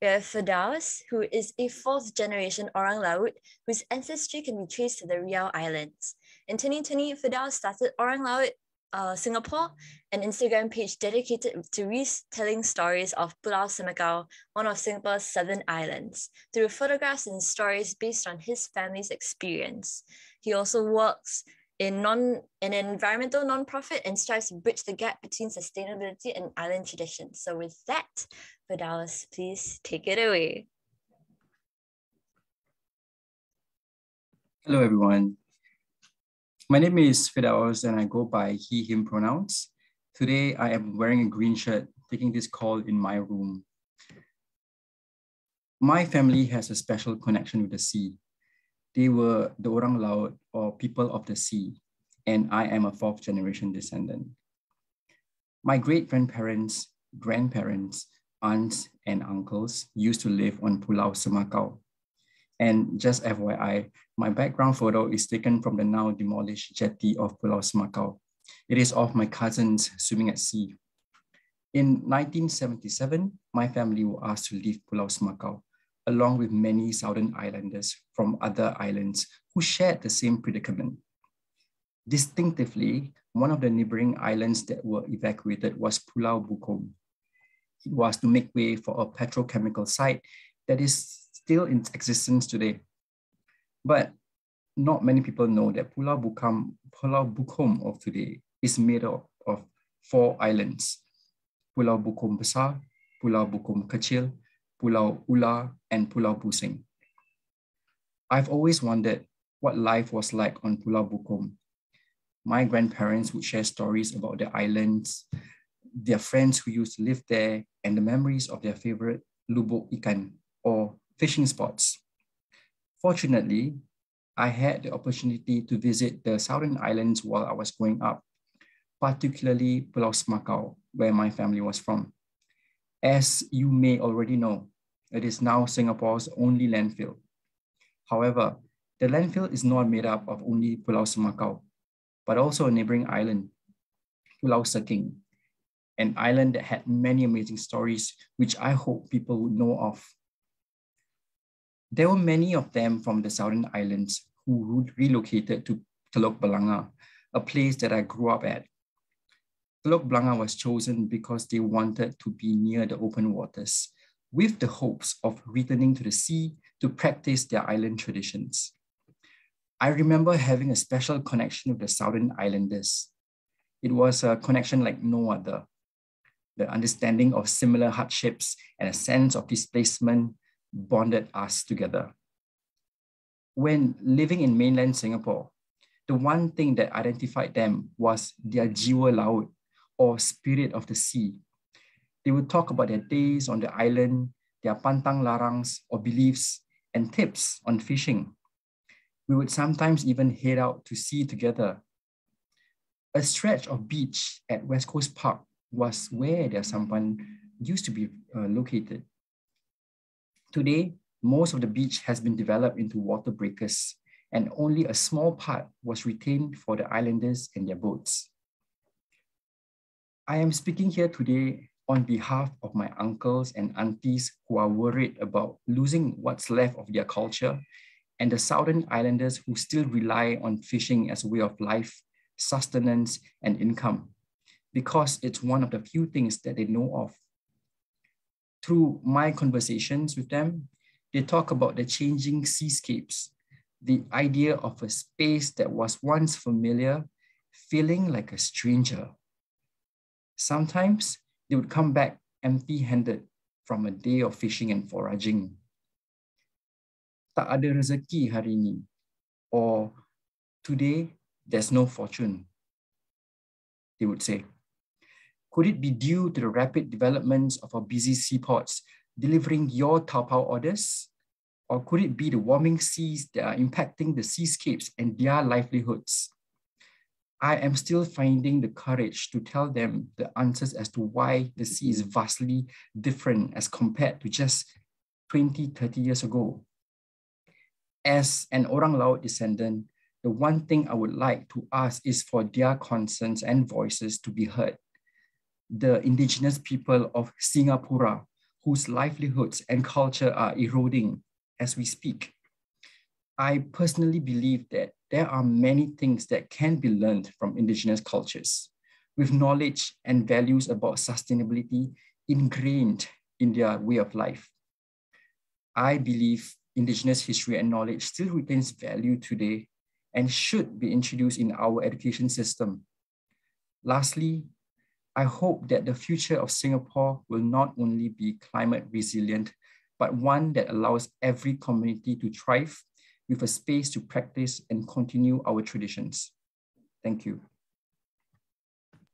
We have Firdaus, who is a fourth generation Orang Laut, whose ancestry can be traced to the Riau Islands. In 2020, Firdaus started Orang Laut Singapore, an Instagram page dedicated to retelling stories of Pulau Semakau, one of Singapore's southern islands, through photographs and stories based on his family's experience. He also works in an environmental nonprofit and strives to bridge the gap between sustainability and island traditions. So with that, Firdaus, please take it away. Hello, everyone. My name is Firdaus and I go by he, him pronouns. Today, I am wearing a green shirt, taking this call in my room. My family has a special connection with the sea. They were the Orang Laut, or people of the sea, and I am a fourth generation descendant. My great-grandparents, grandparents, aunts, and uncles used to live on Pulau Semakau. And just FYI, my background photo is taken from the now demolished jetty of Pulau Semakau. It is of my cousins swimming at sea. In 1977, my family was asked to leave Pulau Semakau, along with many southern islanders from other islands who shared the same predicament. Distinctively, one of the neighboring islands that were evacuated was Pulau Bukom. It was to make way for a petrochemical site that is still in existence today. But not many people know that Pulau Bukom of today is made up of 4 islands: Pulau Bukom Besar, Pulau Bukom Kecil, Pulau Ula, and Pulau Pusing. I've always wondered what life was like on Pulau Bukom. My grandparents would share stories about the islands, their friends who used to live there, and the memories of their favorite lubuk ikan, or fishing spots. Fortunately, I had the opportunity to visit the southern islands while I was growing up, particularly Pulau Semakau, where my family was from. As you may already know, it is now Singapore's only landfill. However, the landfill is not made up of only Pulau Semakau, but also a neighboring island, Pulau Seking, an island that had many amazing stories, which I hope people would know of. There were many of them from the southern islands who relocated to Teluk Belanga, a place that I grew up at. Teluk Belanga was chosen because they wanted to be near the open waters, with the hopes of returning to the sea to practice their island traditions. I remember having a special connection with the southern islanders. It was a connection like no other. The understanding of similar hardships and a sense of displacement bonded us together. When living in mainland Singapore, the one thing that identified them was their jiwa laut, or spirit of the sea. They would talk about their days on the island, their pantang larangs or beliefs, and tips on fishing. We would sometimes even head out to sea together. A stretch of beach at West Coast Park was where their sampan used to be located. Today, most of the beach has been developed into water breakers, and only a small part was retained for the islanders and their boats. I am speaking here today on behalf of my uncles and aunties who are worried about losing what's left of their culture, and the southern islanders who still rely on fishing as a way of life, sustenance, and income, because it's one of the few things that they know of. Through my conversations with them, they talk about the changing seascapes, the idea of a space that was once familiar, feeling like a stranger. Sometimes they would come back empty-handed from a day of fishing and foraging. Tak ada rezeki hari ini, or today there's no fortune, they would say. Could it be due to the rapid developments of our busy seaports delivering your Taobao orders? Or could it be the warming seas that are impacting the seascapes and their livelihoods? I am still finding the courage to tell them the answers as to why the sea is vastly different as compared to just 20, 30 years ago. As an Orang Laut descendant, the one thing I would like to ask is for their concerns and voices to be heard. The indigenous people of Singapura whose livelihoods and culture are eroding as we speak. I personally believe that there are many things that can be learned from Indigenous cultures, with knowledge and values about sustainability ingrained in their way of life. I believe Indigenous history and knowledge still retains value today and should be introduced in our education system. Lastly, I hope that the future of Singapore will not only be climate resilient, but one that allows every community to thrive with a space to practice and continue our traditions. Thank you.